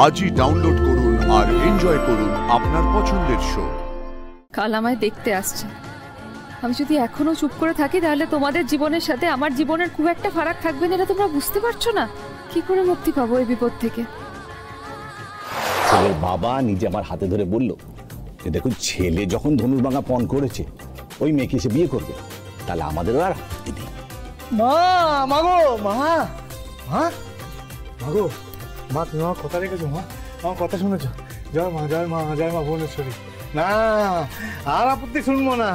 আজই ডাউনলোড করুন আর এনজয় করুন আপনার পছন্দের শো। কাল আমায় দেখতে আসছে। আমি যদি এখনো চুপ করে থাকি তাহলে তোমাদের জীবনের সাথে আমার জীবনের খুব একটা ফারাক থাকবে না, এটা তোমরা বুঝতে পারছো না? কি করে মুক্তি পাবো এই বিপদ থেকে? ছেলের বাবা নিজে আমার হাতে ধরে বলল যে দেখুন, ছেলে যখন ধনুর্ভাঙা পণ করেছে ওই মেয়েকে এসে বিয়ে করবে, তাহলে আমাদেরও আর আপত্তি নেই। মা মাগো মা মা মাগো মা, তুমি আমার কথা রেখেছো মা, আমার কথা শুনেছো? জয় মা জয় মা জয় মা ভুবনেশ্বরী। না আর আপত্তি শুনবো না।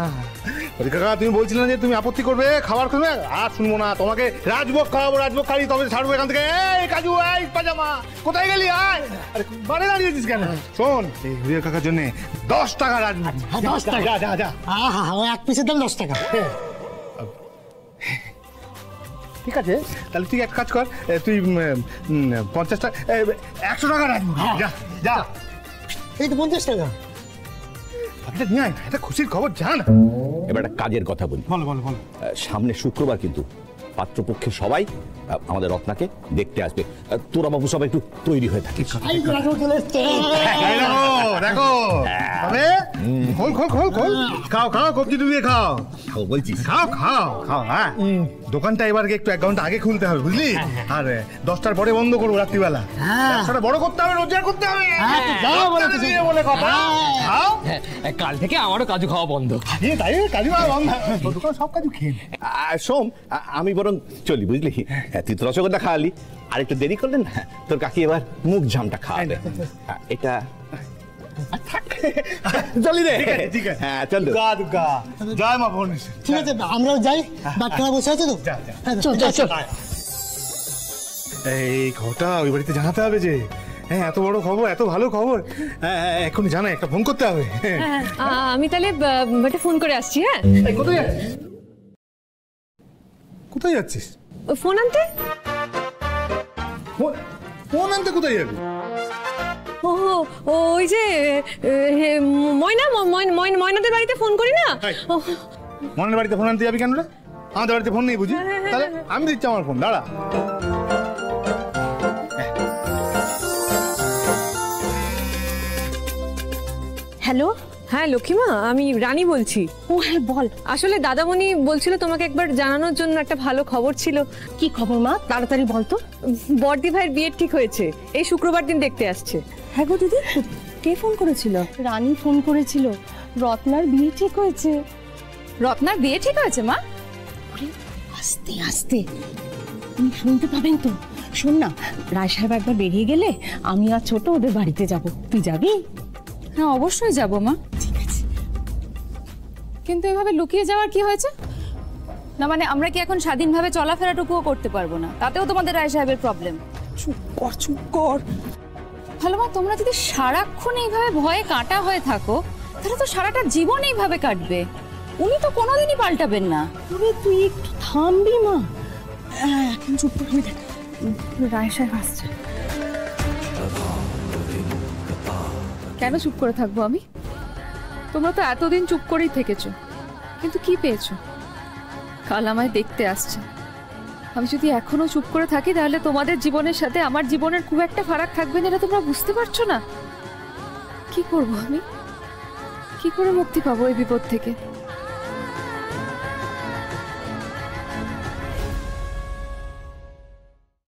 কাকা তুমি বলছিলে না যে তুমি আপত্তি করবে, খাবার খাবে, আর শুনবো না। তোমাকে রাজভোগ খাওয়াবো, রাজভোগ খাই তবে ছাড়বো এখান থেকে। এই কাজু, এই পাজামা, কোথায় গেলি? আয়। আরে বারে দাঁড়িয়েছিস কেন? শোন, এই হুইয়ের কাকার জন্য 10 টাকা রাজভোগ। 10 টাকা? যা যা যা। এক পিসের দাম 10 টাকা। ঠিক আছে, তাহলে তুই এক কাজ কর, তুই 50 টাকা 100 টাকা রাখবি। যা যা। এই তো 50 টাকা। এটা নিয়ে আয়, এটা খুশির খবর। যা না। এবার একটা কাজের কথা বলি। বলো বলো বলো। সামনে শুক্রবার কিন্তু পাত্রপক্ষের সবাই আমাদের রত্নাকে দেখতে আসবে। তোরা বাবু সবাই একটু তৈরি হয়ে থাকিস। দেখো তবে খোল খোল খোল খোল, খাও খাও, কবজি ডুবিয়ে খাও। খাও বলছিস? খাও খাও খাও। হ্যাঁ, দোকানটা এবার একটু 1 ঘন্টা আগে খুলতে হবে, বুঝলি? আর 10টার পরে বন্ধ করবো রাত্রিবেলা। ব্যবসাটা বড় করতে হবে, রোজগার করতে হবে। বলে কথা। খাও। কাল থেকে আমারও কাজু খাওয়া বন্ধ। তাই কাজু খাওয়া বন্ধ? দোকান সব কাজু খেয়ে। সোম, আমি বরং চলি, বুঝলি? তুই তো রসগোল্লা খাওয়ালি, আর একটু দেরি করলেন না, তোর কাকি এবার মুখ জামটা খাওয়াবে। এটা চলি রে। ঠিক আছে, হ্যাঁ চল। জয় মা ভুবনেশ্বরী। ঠিক আছে, আমরাও যাই, বাচ্চারা বসে আছে তো। চল চল চল। এই খবরটা ওই বাড়িতে জানাতে হবে যে, হ্যাঁ এত বড় খবর, এত ভালো খবর। হ্যাঁ এখনই জানা, একটা ফোন করতে হবে। আমি তাহলে একটা ফোন করে আসছি। হ্যাঁ, কোথায় যাচ্ছিস? কোথায় যাচ্ছিস? ফোন আনতে। ফোন আনতে কোথায় যাবি? ও ওই যে ময়নাদের বাড়িতে ফোন করি না। ময়নার বাড়িতে ফোন আনতে যাবি কেন রে? আমাদের বাড়িতে ফোন নেই বুঝি? তাহলে আমি দিচ্ছি আমার ফোন, দাঁড়া। হ্যালো, হ্যাঁ লক্ষ্মীমা, আমি রানী বলছি। ও হ্যাঁ বল। আসলে দাদামণি বলছিল তোমাকে একবার জানানোর জন্য একটা ভালো খবর ছিল। কি খবর মা, তাড়াতাড়ি বল তো। বর্দি ভাইয়ের বিয়ে ঠিক হয়েছে, এই শুক্রবার দিন দেখতে আসছে। হ্যাঁ গো দিদি, কে ফোন করেছিল? রানী ফোন করেছিল, রত্নার বিয়ে ঠিক হয়েছে। রত্নার বিয়ে ঠিক হয়েছে মা? আস্তে আস্তে, তুমি শুনতে পাবেন তো। শোন না, রায় সাহেব একবার বেরিয়ে গেলে আমি আর ছোট ওদের বাড়িতে যাব, তুই যাবি? হ্যাঁ অবশ্যই যাবো মা। ঠিক আছে। কিন্তু এভাবে লুকিয়ে যাওয়ার কি হয়েছে? না মানে আমরা কি এখন স্বাধীনভাবে চলাফেরাটুকুও করতে পারবো না? তাতেও তোমাদের রায় সাহেবের প্রবলেম। চুপ কর চুপ কর। ভালো মা, তোমরা যদি সারাক্ষণ এইভাবে ভয়ে কাটা হয়ে থাকো তাহলে তো সারাটা জীবন এইভাবে কাটবে। উনি তো কোনোদিনই পাল্টাবেন না। তবে তুই একটু থামবি মা। এখন চুপ করে দেখ, রায় সাহেব আসছে। কেন চুপ করে থাকবো আমি? তোমরা তো এতদিন চুপ করেই থেকেছো, কিন্তু কি পেয়েছো? কাল আমায় দেখতে আসছে। আমি যদি এখনো চুপ করে থাকি তাহলে তোমাদের জীবনের সাথে আমার জীবনের খুব একটা ফারাক থাকবে না, এটা তোমরা বুঝতে পারছো না? কি করবো আমি? কি করে মুক্তি পাবো এই বিপদ থেকে?